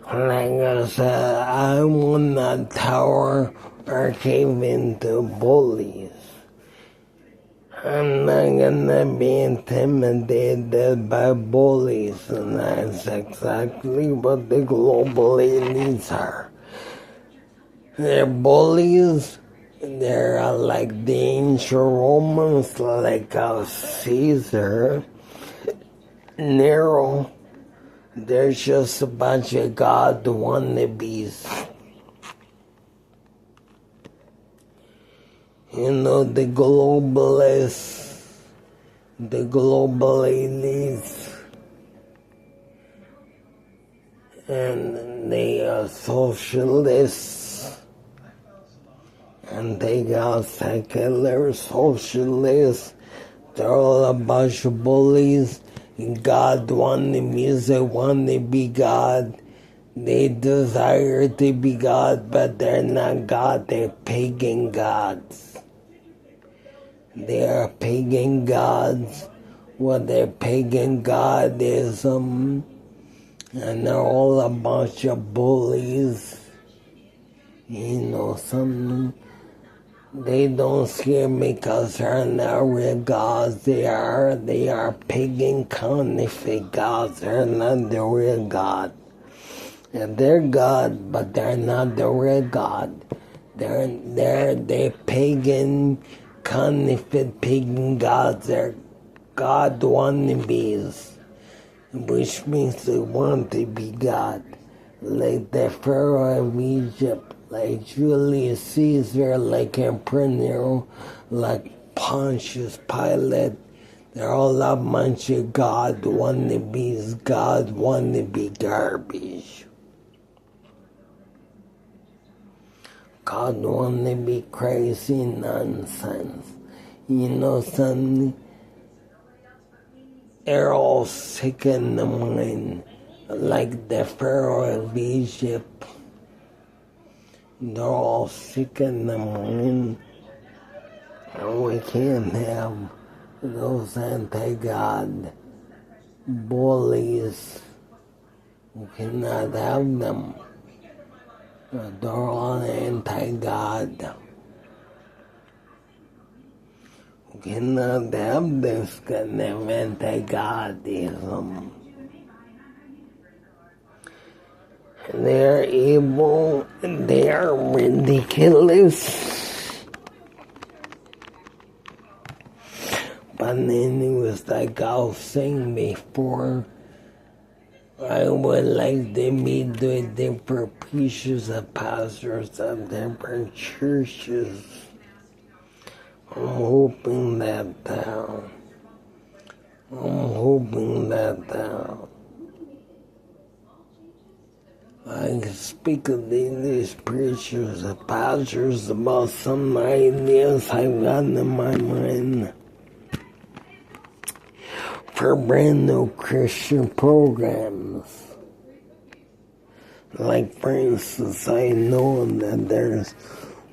Like I said, I will not tower or cave into bullies. I'm not gonna be intimidated by bullies, and that's exactly what the global elites are. They're bullies. They're like the ancient Romans, like Caesar, Nero. They're just a bunch of God wannabes. You know, the globalists, the global elites, and the socialists, and they got secular socialists. They're all a bunch of bullies. God wannabes, they want to be God. They desire to be God, but they're not God, they're pagan gods. They are pagan gods. What their pagan godism, and they're all a bunch of bullies. You know, they don't scare me because they're not real gods. They are pagan counterfeit gods. They're not the real God. And they're God, but they're not the real God. They're pagan, counterfeit pagan gods. They're God wannabes, which means they want to be God. Like the Pharaoh of Egypt, like Julius Caesar, like Emperor Nero, like Pontius Pilate. They're all a bunch of God wannabes, God wannabe garbage. God wannabe crazy nonsense. You know something? They're all sick in the mind. Like the Pharaoh of Egypt. They're all sick in the mind. And we can't have those anti-God bullies. We cannot have them. They're all anti-God. We cannot have this kind of anti-Godism. They're evil, they are ridiculous. But anyways, like I was saying before, I would like to meet with different preachers and pastors of different churches. I'm hoping that I can speak to these preachers and pastors about some ideas I've got in my mind for brand new Christian programs. Like, for instance, I know that there's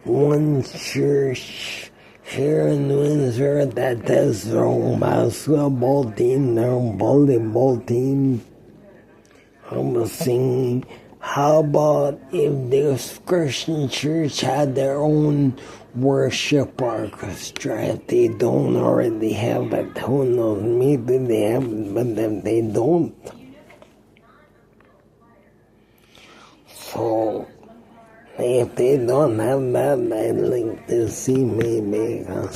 one church here in Windsor that has their own basketball team, their own volleyball team. I was thinking, how about if this Christian church had their own worship orchestra? If they don't already have it, who knows? Maybe they have it, but if they don't. So, if they don't have that, I'd like to see maybe or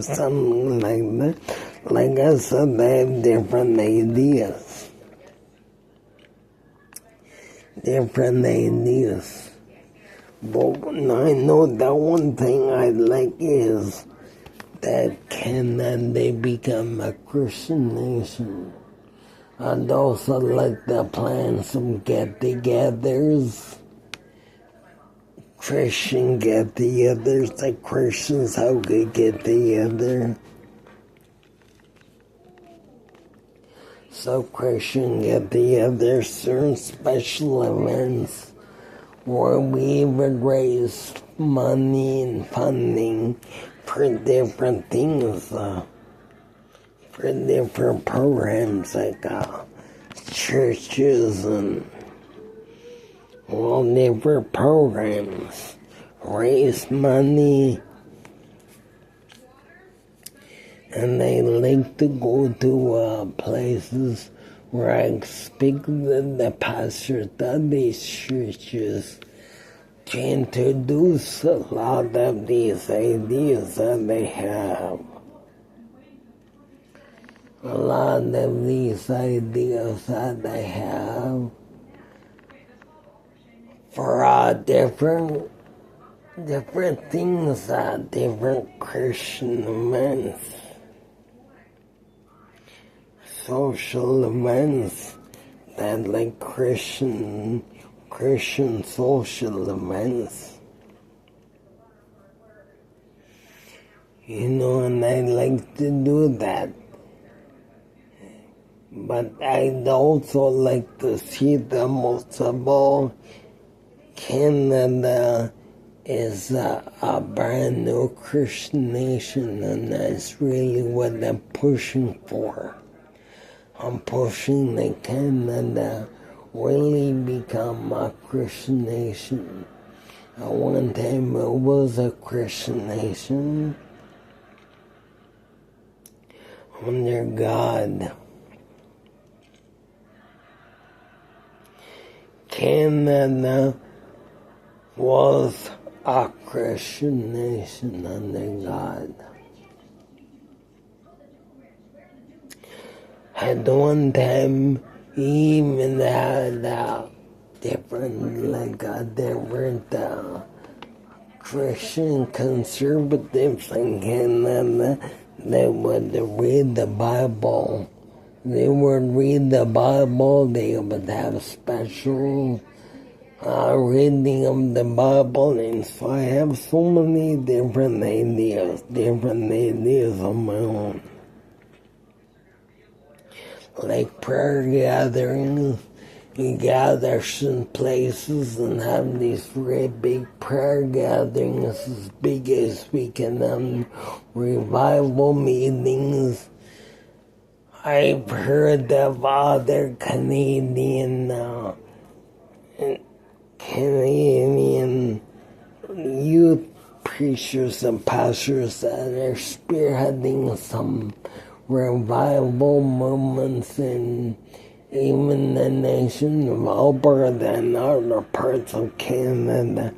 something like that. Like I said, they have different ideas. But I know that one thing I like is that can they become a Christian nation? I'd also like to plan some get-togethers, Christian get-togethers, like Christians how could get together. So Christian get-togethers, certain special events where we would raise money and funding for different things, for different programs like churches and all different programs, raise money, and they like to go to places where I speak to the pastors of these churches to introduce a lot of these ideas that they have. A lot of these ideas that they have for different things, different Christian events, social events that like Christian social events. And I like to do that. But I'd also like to see that most of all, Canada is a brand new Christian nation, and that's really what I'm pushing for. I'm pushing that Canada really become a Christian nation. At one time it was a Christian nation under God. Canada was a Christian nation under God. At one time, even had different Christian conservatives in Canada. They would read the Bible. They would read the Bible. They would have special reading of the Bible, and so I have so many different ideas of my own. Like prayer gatherings, we gather in places and have these really big prayer gatherings, as big as we can have revival meetings. I've heard of other Canadian youth preachers and pastors that are spearheading some revival movements in even the nation of Alberta and other parts of Canada.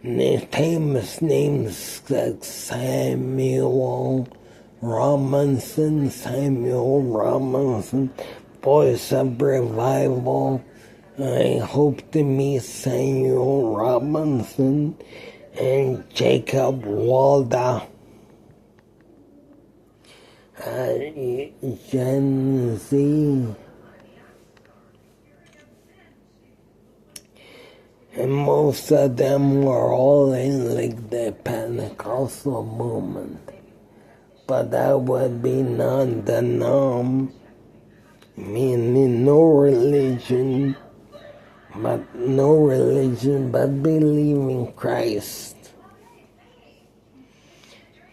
And the famous names like Samuel Robinson, Voice of Revival. I hope to meet Samuel Robinson and Jacob Walda. Gen Z. And most of them were all in like the Pentecostal movement. But that would be non-denom, meaning no religion, but believing Christ.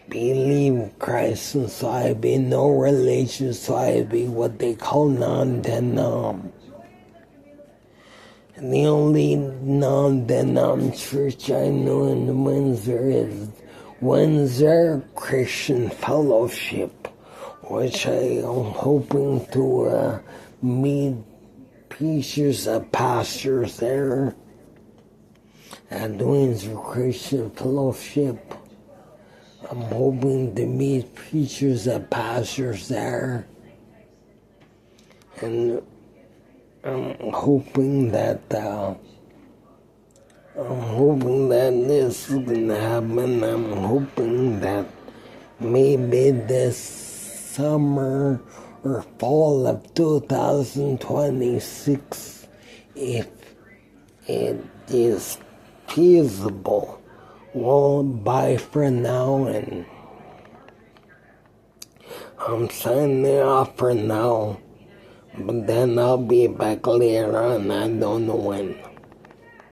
Believe Christ, and so I'd be no religion, so I'd be what they call non-denom. And the only non-denom church I know in Windsor is Windsor Christian Fellowship, which I am hoping to meet preachers and pastors there at Windsor Christian Fellowship. I'm hoping to meet preachers and pastors there, and I'm hoping that this is gonna happen. I'm hoping that maybe this summer or fall of 2026, if it is feasible. Well, bye for now, and I'm signing off for now. But then I'll be back later on, I don't know when.